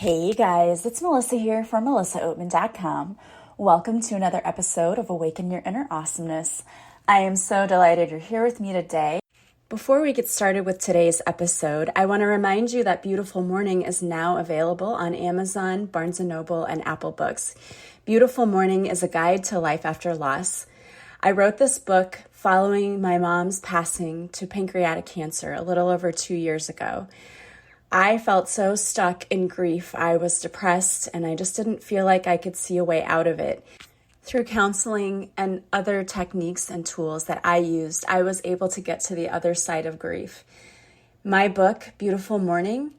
Hey guys, it's Melissa here from melissaoatman.com. Welcome to another episode of Awaken Your Inner Awesomeness. I am so delighted you're here with me today. Before we get started with today's episode, I want to remind you that Beautiful Mourning is now available on Amazon, Barnes & Noble, and Apple Books. Beautiful Mourning is a guide to life after loss. I wrote this book following my mom's passing to pancreatic cancer a little over 2 years ago. I felt so stuck in grief. I was depressed and I just didn't feel like I could see a way out of it. Through counseling and other techniques and tools that I used, I was able to get to the other side of grief. My book, Beautiful Mourning,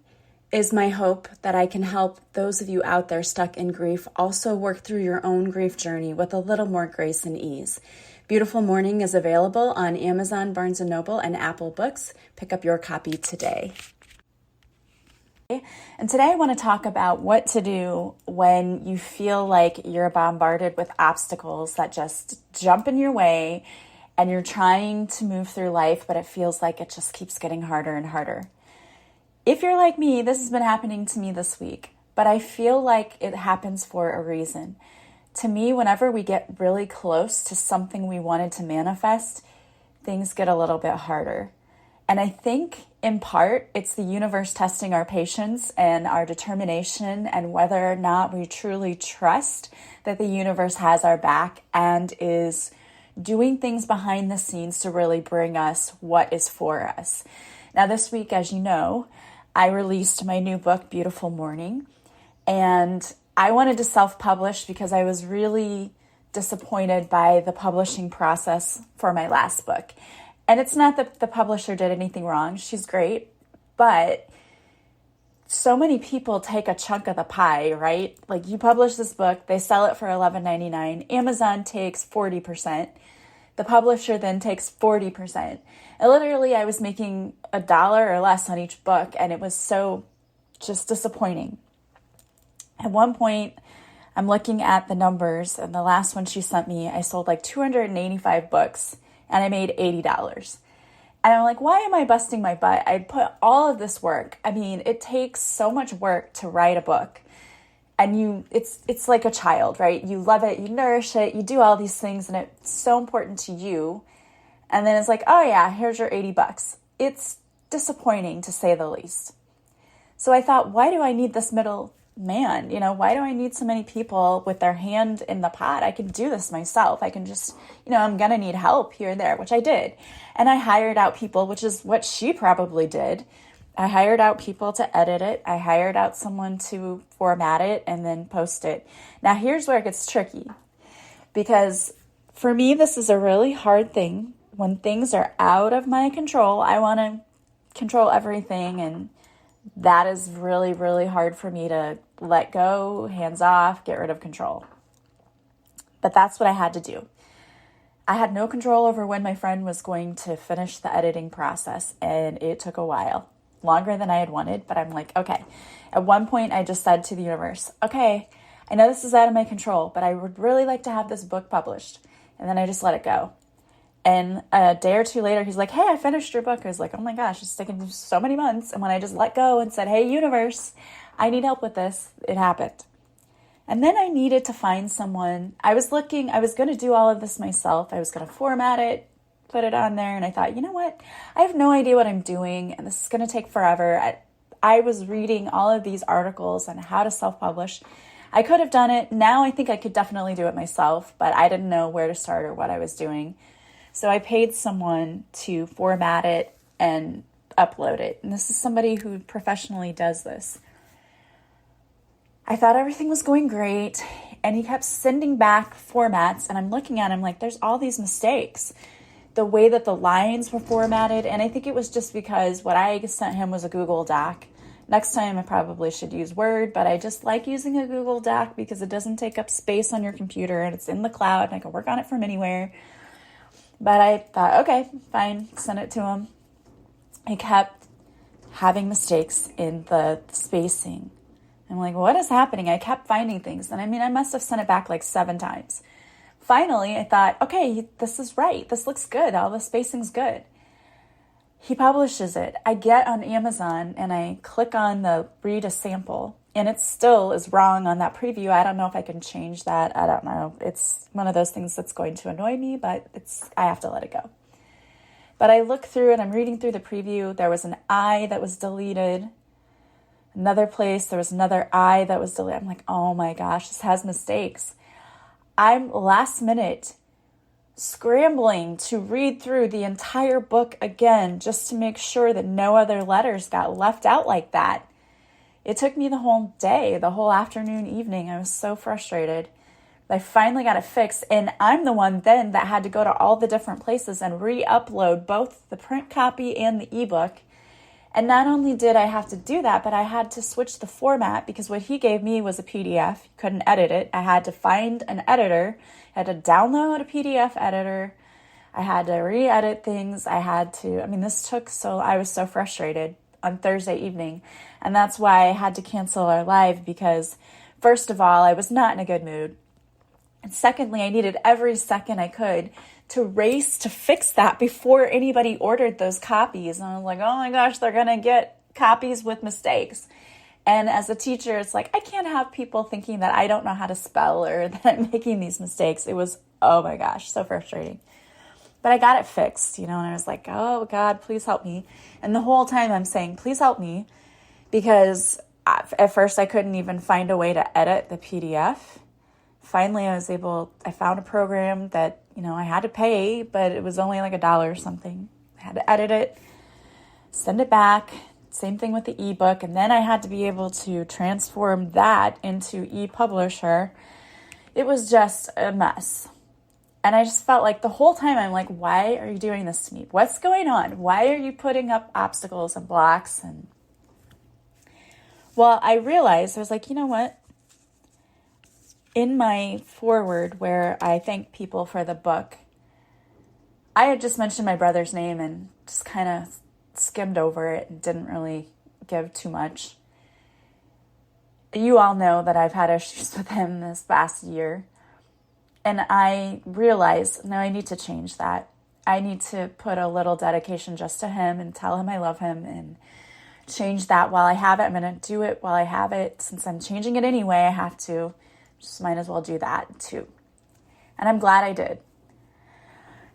is my hope that I can help those of you out there stuck in grief also work through your own grief journey with a little more grace and ease. Beautiful Mourning is available on Amazon, Barnes & Noble, and Apple Books. Pick up your copy today. And today I want to talk about what to do when you feel like you're bombarded with obstacles that just jump in your way and you're trying to move through life, but it feels like it just keeps getting harder and harder. If you're like me, this has been happening to me this week, but I feel like it happens for a reason. To me, whenever we get really close to something we wanted to manifest, things get a little bit harder. And I think in part, it's the universe testing our patience and our determination and whether or not we truly trust that the universe has our back and is doing things behind the scenes to really bring us what is for us. Now, this week, as you know, I released my new book, Beautiful Mourning, and I wanted to self-publish because I was really disappointed by the publishing process for my last book. And it's not that the publisher did anything wrong. She's great. But so many people take a chunk of the pie, right? Like you publish this book, they sell it for $11.99. Amazon takes 40%. The publisher then takes 40%. And literally, I was making $1 or less on each book. And it was so just disappointing. At one point, I'm looking at the numbers. And the last one she sent me, I sold like 285 books. And I made $80. And I'm like, why am I busting my butt? I put all of this work. I mean, it takes so much work to write a book. And it's like a child, right? You love it, you nourish it, you do all these things, and it's so important to you. And then it's like, oh yeah, here's your $80. It's disappointing to say the least. So I thought, why do I need this middle man? Why do I need so many people with their hand in the pot? I can do this myself. I can just, I'm going to need help here and there, which I did. And I hired out people, which is what she probably did. I hired out people to edit it. I hired out someone to format it and then post it. Now, here's where it gets tricky, because for me, this is a really hard thing. When things are out of my control, I want to control everything, and that is really, really hard for me to let go, hands off, get rid of control. But that's what I had to do. I had no control over when my friend was going to finish the editing process, and it took a while, longer than I had wanted, but I'm like, okay. At one point, I just said to the universe, okay, I know this is out of my control, but I would really like to have this book published. And then I just let it go. And a day or two later, he's like, hey, I finished your book. I was like, oh my gosh, it's taken so many months. And when I just let go and said, hey, universe, I need help with this, it happened. And then I needed to find someone. I was going to do all of this myself. I was going to format it, put it on there. And I thought, you know what? I have no idea what I'm doing. And this is going to take forever. I was reading all of these articles on how to self-publish. I could have done it. Now I think I could definitely do it myself, but I didn't know where to start or what I was doing. So I paid someone to format it and upload it. And this is somebody who professionally does this. I thought everything was going great, and he kept sending back formats, and I'm looking at him like, there's all these mistakes. The way that the lines were formatted, and I think it was just because what I sent him was a Google Doc. Next time I probably should use Word, but I just like using a Google Doc because it doesn't take up space on your computer, and it's in the cloud, and I can work on it from anywhere. But I thought, okay, fine, send it to him. He kept having mistakes in the spacing. I'm like, what is happening? I kept finding things. And I must have sent it back like 7 times. Finally, I thought, okay, this is right. This looks good. All the spacing's good. He publishes it. I get on Amazon and I click on the read a sample. And it still is wrong on that preview. I don't know if I can change that. I don't know. It's one of those things that's going to annoy me, but I have to let it go. But I look through and I'm reading through the preview. There was an I that was deleted. Another place, there was another I that was deleted. I'm like, oh my gosh, this has mistakes. I'm last minute scrambling to read through the entire book again just to make sure that no other letters got left out like that. It took me the whole day, the whole afternoon, evening. I was so frustrated. I finally got it fixed, and I'm the one then that had to go to all the different places and re-upload both the print copy and the ebook. And not only did I have to do that, but I had to switch the format because what he gave me was a PDF. You couldn't edit it. I had to find an editor. I had to download a PDF editor. I had to re-edit things. I was so frustrated on Thursday evening. And that's why I had to cancel our live because, first of all, I was not in a good mood. And secondly, I needed every second I could to race to fix that before anybody ordered those copies. And I was like, oh my gosh, they're going to get copies with mistakes. And as a teacher, it's like, I can't have people thinking that I don't know how to spell or that I'm making these mistakes. It was, oh my gosh, so frustrating. But I got it fixed, and I was like, oh God, please help me. And the whole time I'm saying, please help me, because at first I couldn't even find a way to edit the PDF. Finally, I found a program that, I had to pay, but it was only like $1 or something. I had to edit it, send it back. Same thing with the ebook. And then I had to be able to transform that into ePublisher. It was just a mess. And I just felt like the whole time I'm like, why are you doing this to me? What's going on? Why are you putting up obstacles and blocks? And well, I realized, I was like, you know what? In my foreword where I thank people for the book, I had just mentioned my brother's name and just kind of skimmed over it and didn't really give too much. You all know that I've had issues with him this past year. And I realized, no, I need to change that. I need to put a little dedication just to him and tell him I love him and change that while I have it. I'm going to do it while I have it. Since I'm changing it anyway, I have to. Just might as well do that too. And I'm glad I did.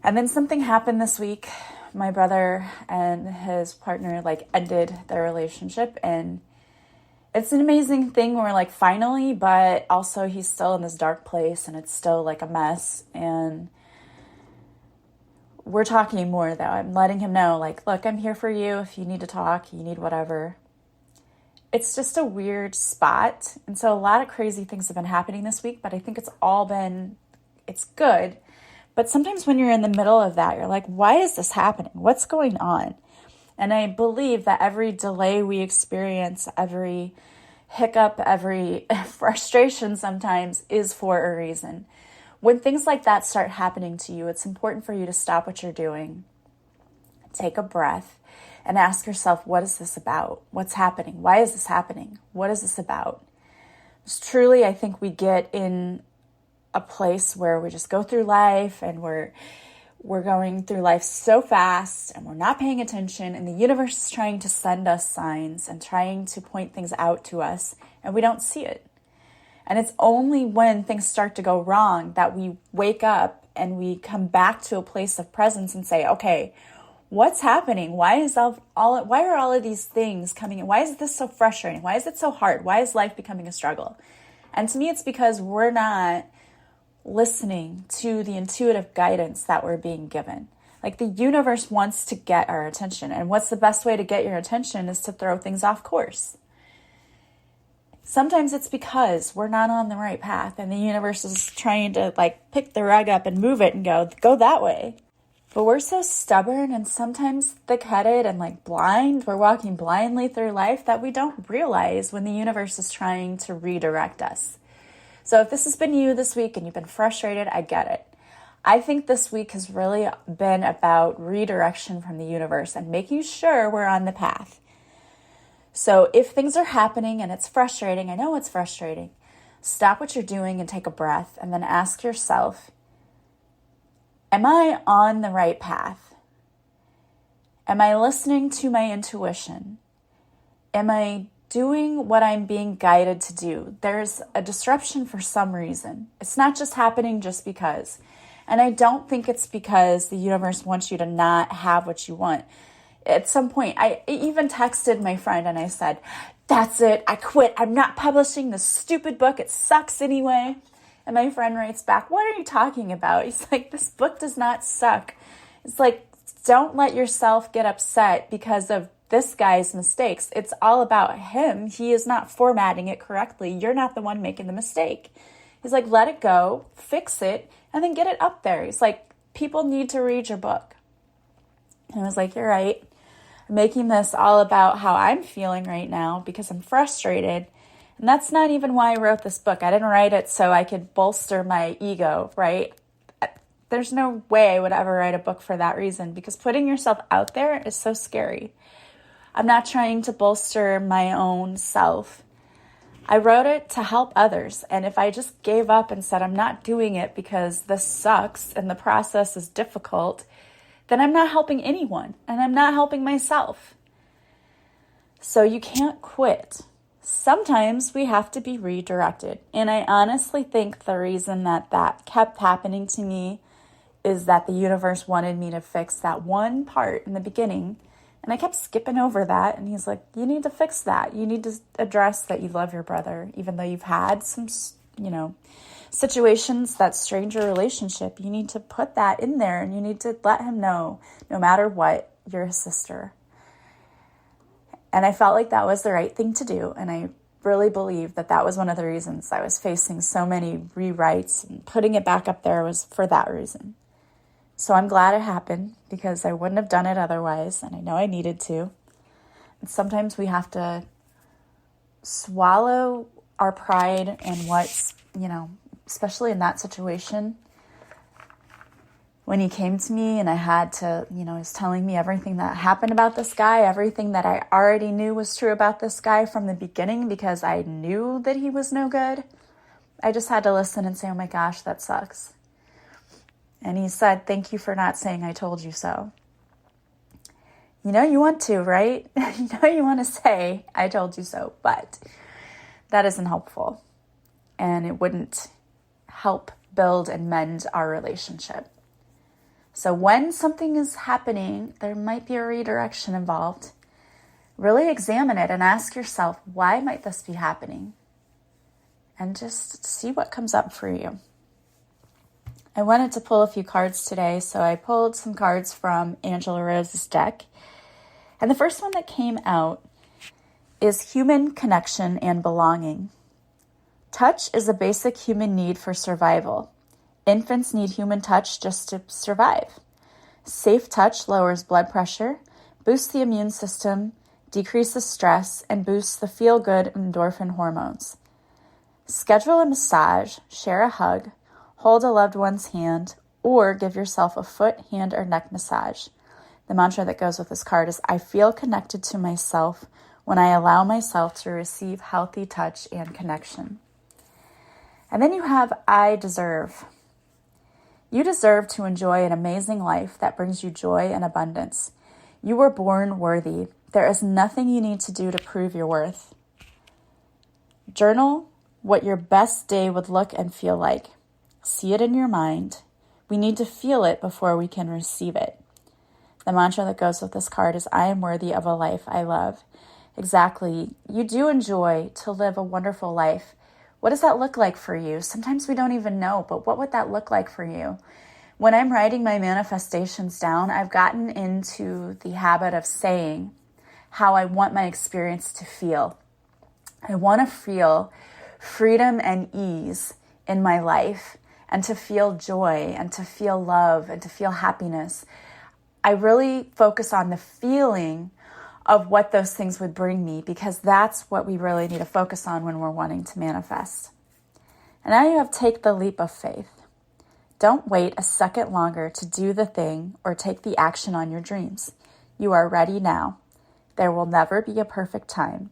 And then something happened this week. My brother and his partner ended their relationship, and it's an amazing thing where finally, but also he's still in this dark place and it's still a mess. And we're talking more though. I'm letting him know look, I'm here for you. If you need to talk, you need whatever. It's just a weird spot. And so a lot of crazy things have been happening this week, but I think it's good. But sometimes when you're in the middle of that, you're like, why is this happening? What's going on? And I believe that every delay we experience, every hiccup, every frustration sometimes is for a reason. When things like that start happening to you, it's important for you to stop what you're doing, take a breath, and ask yourself, what is this about? What's happening? Why is this happening? What is this about? Because truly, I think we get in a place where we just go through life and we're going through life so fast and we're not paying attention, and the universe is trying to send us signs and trying to point things out to us, and we don't see it. And it's only when things start to go wrong that we wake up and we come back to a place of presence and say, okay, what's happening? Why are all of these things coming in? Why is this so frustrating? Why is it so hard? Why is life becoming a struggle? And to me, it's because we're not listening to the intuitive guidance that we're being given. The universe wants to get our attention. And what's the best way to get your attention is to throw things off course. Sometimes it's because we're not on the right path and the universe is trying to pick the rug up and move it and go that way. But we're so stubborn and sometimes thick-headed and blind. We're walking blindly through life that we don't realize when the universe is trying to redirect us. So if this has been you this week and you've been frustrated, I get it. I think this week has really been about redirection from the universe and making sure we're on the path. So if things are happening and it's frustrating, I know it's frustrating, stop what you're doing and take a breath and then ask yourself, am I on the right path? Am I listening to my intuition? Am I doing what I'm being guided to do. There's a disruption for some reason. It's not just happening just because. And I don't think it's because the universe wants you to not have what you want. At some point, I even texted my friend and I said, that's it, I quit. I'm not publishing this stupid book. It sucks anyway. And my friend writes back, what are you talking about? He's like, this book does not suck. It's like, don't let yourself get upset because of this guy's mistakes. It's all about him. He is not formatting it correctly. You're not the one making the mistake. He's like, let it go, fix it, and then get it up there. He's like, people need to read your book. And I was like, you're right. I'm making this all about how I'm feeling right now because I'm frustrated. And that's not even why I wrote this book. I didn't write it so I could bolster my ego, right? There's no way I would ever write a book for that reason because putting yourself out there is so scary. I'm not trying to bolster my own self. I wrote it to help others. And if I just gave up and said, I'm not doing it because this sucks and the process is difficult, then I'm not helping anyone and I'm not helping myself. So you can't quit. Sometimes we have to be redirected. And I honestly think the reason that kept happening to me is that the universe wanted me to fix that one part in the beginning. And I kept skipping over that. And he's like, you need to fix that. You need to address that you love your brother, even though you've had some, situations that strained your relationship. You need to put that in there and you need to let him know, no matter what, you're his sister. And I felt like that was the right thing to do. And I really believe that that was one of the reasons I was facing so many rewrites, and putting it back up there was for that reason. So I'm glad it happened because I wouldn't have done it otherwise. And I know I needed to. And sometimes we have to swallow our pride and what's, especially in that situation. When he came to me and I had to, he was telling me everything that happened about this guy, everything that I already knew was true about this guy from the beginning because I knew that he was no good. I just had to listen and say, oh my gosh, that sucks. And he said, thank you for not saying I told you so. You want to, right? You want to say I told you so, but that isn't helpful. And it wouldn't help build and mend our relationship. So when something is happening, there might be a redirection involved. Really examine it and ask yourself, why might this be happening? And just see what comes up for you. I wanted to pull a few cards today, so I pulled some cards from Angela Rose's deck. And the first one that came out is human connection and belonging. Touch is a basic human need for survival. Infants need human touch just to survive. Safe touch lowers blood pressure, boosts the immune system, decreases stress, and boosts the feel-good endorphin hormones. Schedule a massage, share a hug, hold a loved one's hand, or give yourself a foot, hand, or neck massage. The mantra that goes with this card is, I feel connected to myself when I allow myself to receive healthy touch and connection. And then you have, I deserve. You deserve to enjoy an amazing life that brings you joy and abundance. You were born worthy. There is nothing you need to do to prove your worth. Journal what your best day would look and feel like. See it in your mind. We need to feel it before we can receive it. The mantra that goes with this card is, I am worthy of a life I love. Exactly. You do enjoy to live a wonderful life. What does that look like for you? Sometimes we don't even know, but what would that look like for you? When I'm writing my manifestations down, I've gotten into the habit of saying how I want my experience to feel. I want to feel freedom and ease in my life, and to feel joy and to feel love and to feel happiness. I really focus on the feeling of what those things would bring me because that's what we really need to focus on when we're wanting to manifest. And now you have take the leap of faith. Don't wait a second longer to do the thing or take the action on your dreams. You are ready now. There will never be a perfect time.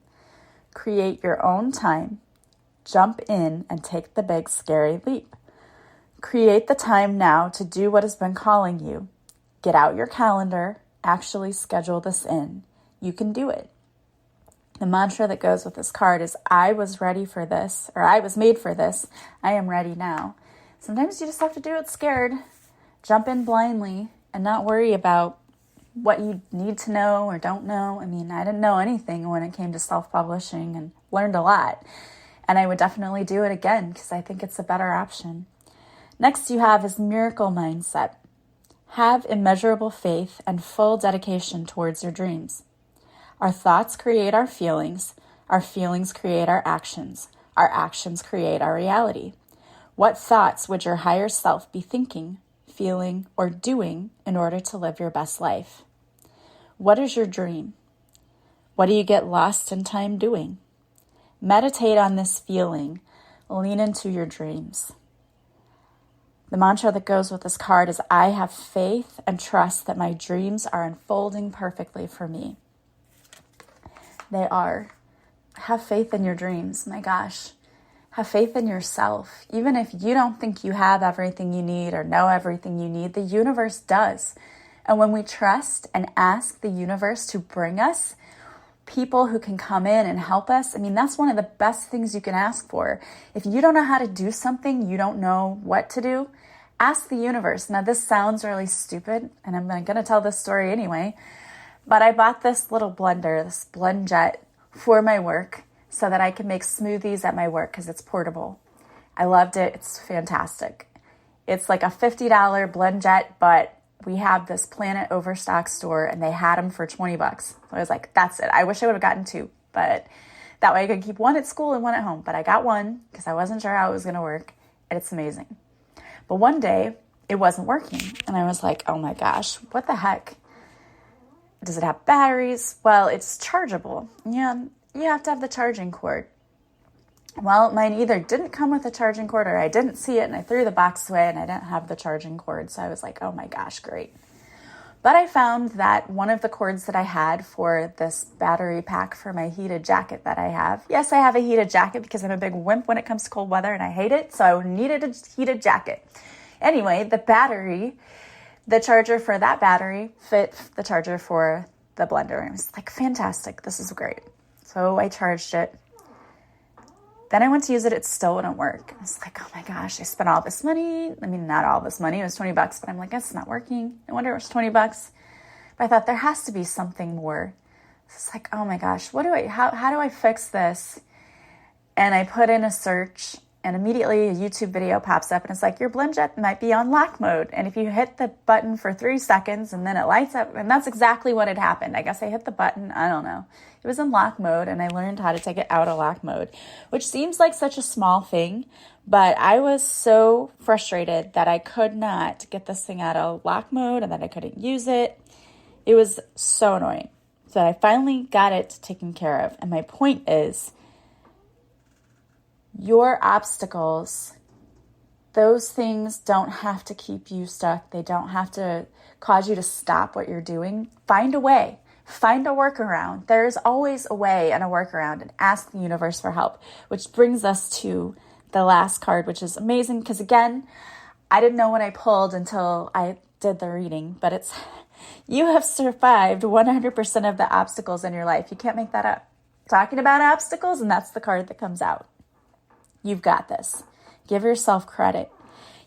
Create your own time. Jump in and take the big scary leap. Create the time now to do what has been calling you. Get out your calendar. Actually schedule this in. You can do it. The mantra that goes with this card is, I was ready for this, or I was made for this. I am ready now. Sometimes you just have to do it scared. Jump in blindly and not worry about what you need to know or don't know. I mean, I didn't know anything when it came to self-publishing and learned a lot. And I would definitely do it again because I think it's a better option. Next you have is miracle mindset. Have immeasurable faith and full dedication towards your dreams. Our thoughts create our feelings create our actions create our reality. What thoughts would your higher self be thinking, feeling, or doing in order to live your best life? What is your dream? What do you get lost in time doing? Meditate on this feeling. Lean into your dreams. The mantra that goes with this card is, I have faith and trust that my dreams are unfolding perfectly for me. They are. Have faith in your dreams. My gosh. Have faith in yourself. Even if you don't think you have everything you need or know everything you need, the universe does. And when we trust and ask the universe to bring us people who can come in and help us, I mean, that's one of the best things you can ask for. If you don't know how to do something, you don't know what to do, ask the universe. Now, this sounds really stupid, and I'm going to tell this story anyway, but I bought this little blender, this blend jet, for my work so that I can make smoothies at my work because it's portable. I loved it. It's fantastic. It's like a $50 blend jet, but we have this Planet Overstock store and they had them for $20. So I was like, that's it. I wish I would have gotten two, but that way I could keep one at school and one at home. But I got one because I wasn't sure how it was going to work, and it's amazing. But one day it wasn't working and I was like, oh my gosh, what the heck? Does it have batteries? Well, it's chargeable. Yeah, you have to have the charging cord. Well, mine either didn't come with a charging cord or I didn't see it and I threw the box away and I didn't have the charging cord. So I was like, oh my gosh, great. But I found that one of the cords that I had for this battery pack for my heated jacket that I have. Yes, I have a heated jacket because I'm a big wimp when it comes to cold weather and I hate it. So I needed a heated jacket. Anyway, the charger for that battery fit the charger for the blender. And I was like, fantastic. This is great. So I charged it. Then I went to use it. It still wouldn't work. I was like, oh my gosh, I spent all this money. I mean, not all this money. It was $20, but I'm like, it's not working. I wonder it was $20. But I thought there has to be something more. So it's like, oh my gosh, how do I fix this? And I put in a search and immediately a YouTube video pops up and it's like, your blend jet might be on lock mode. And if you hit the button for 3 seconds and then it lights up, and that's exactly what had happened. I guess I hit the button. I don't know. It was in lock mode and I learned how to take it out of lock mode, which seems like such a small thing, but I was so frustrated that I could not get this thing out of lock mode and that I couldn't use it. It was so annoying. So I finally got it taken care of. And my point is, your obstacles, those things don't have to keep you stuck. They don't have to cause you to stop what you're doing. Find a way. Find a workaround. There is always a way and a workaround, and ask the universe for help, which brings us to the last card, which is amazing because, again, I didn't know what I pulled until I did the reading, but it's, you have survived 100% of the obstacles in your life. You can't make that up. Talking about obstacles, and that's the card that comes out. You've got this. Give yourself credit.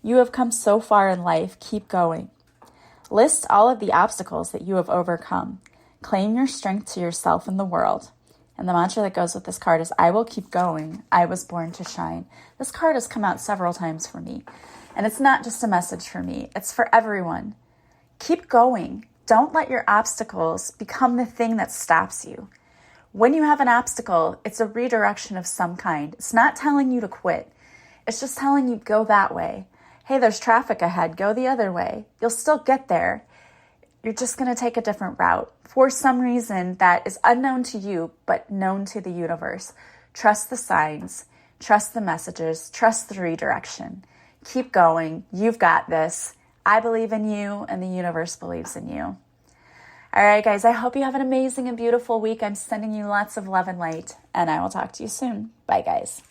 You have come so far in life. Keep going. List all of the obstacles that you have overcome. Claim your strength to yourself and the world. And the mantra that goes with this card is, I will keep going. I was born to shine. This card has come out several times for me. And it's not just a message for me. It's for everyone. Keep going. Don't let your obstacles become the thing that stops you. When you have an obstacle, it's a redirection of some kind. It's not telling you to quit. It's just telling you, go that way. Hey, there's traffic ahead. Go the other way. You'll still get there. You're just going to take a different route for some reason that is unknown to you, but known to the universe. Trust the signs. Trust the messages. Trust the redirection. Keep going. You've got this. I believe in you, and the universe believes in you. All right, guys, I hope you have an amazing and beautiful week. I'm sending you lots of love and light, and I will talk to you soon. Bye, guys.